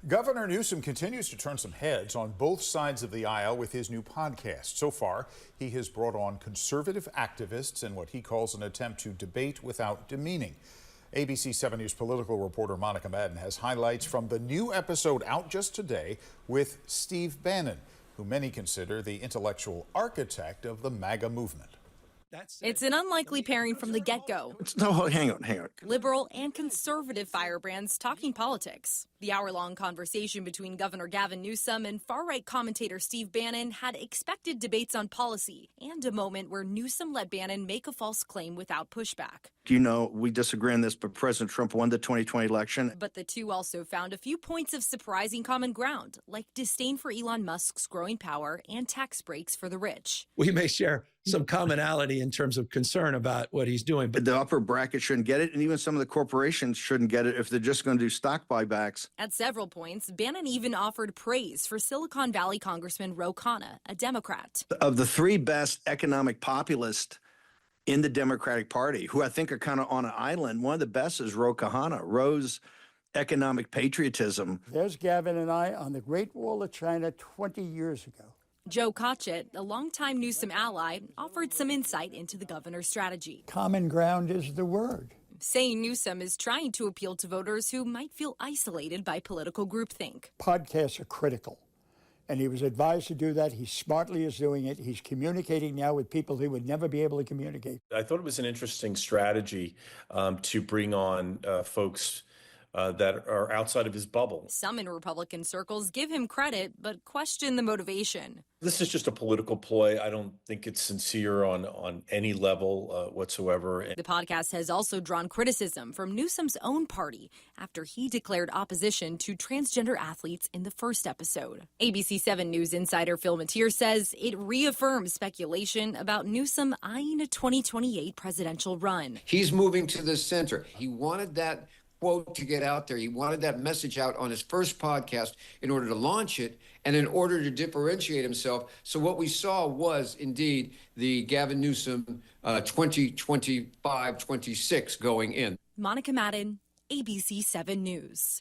Governor Newsom continues to turn some heads on both sides of the aisle with his new podcast. So far, he has brought on conservative activists in what he calls an attempt to debate without demeaning. ABC 7 News political reporter Monica Madden has highlights from the new episode out just today with Steve Bannon, who many consider the intellectual architect of the MAGA movement. It's an unlikely pairing from the get-go. No, hang on. Liberal and conservative firebrands talking politics. The hour-long conversation between Governor Gavin Newsom and far-right commentator Steve Bannon had expected debates on policy and a moment where Newsom let Bannon make a false claim without pushback. You know, we disagree on this, but President Trump won the 2020 election. But the two also found a few points of surprising common ground, like disdain for Elon Musk's growing power and tax breaks for the rich. We may share some commonality in terms of concern about what he's doing. But the upper bracket shouldn't get it, and even some of the corporations shouldn't get it if they're just going to do stock buybacks. At several points, Bannon even offered praise for Silicon Valley Congressman Ro Khanna, a Democrat. Of the three best economic populists in the Democratic Party, who I think are kind of on an island, one of the best is Ro Khanna. Ro's economic patriotism. There's Gavin and I on the Great Wall of China 20 years ago. Joe Kotchett, a longtime Newsom ally, offered some insight into the governor's strategy. Common ground is the word. Saying Newsom is trying to appeal to voters who might feel isolated by political groupthink. Podcasts are critical, and he was advised to do that. He smartly is doing it. He's communicating now with people he would never be able to communicate. I thought it was an interesting strategy to bring on folks that are outside of his bubble. Some in Republican circles give him credit, but question the motivation. This is just a political ploy. I don't think it's sincere on any level whatsoever. The podcast has also drawn criticism from Newsom's own party after he declared opposition to transgender athletes in the first episode. ABC 7 News insider Phil Matier says it reaffirms speculation about Newsom eyeing a 2028 presidential run. He's moving to the center. He wanted that quote to get out there. He wanted that message out on his first podcast in order to launch it and in order to differentiate himself. So what we saw was indeed the Gavin Newsom 2025-26 going in. Monica Madden, ABC 7 News.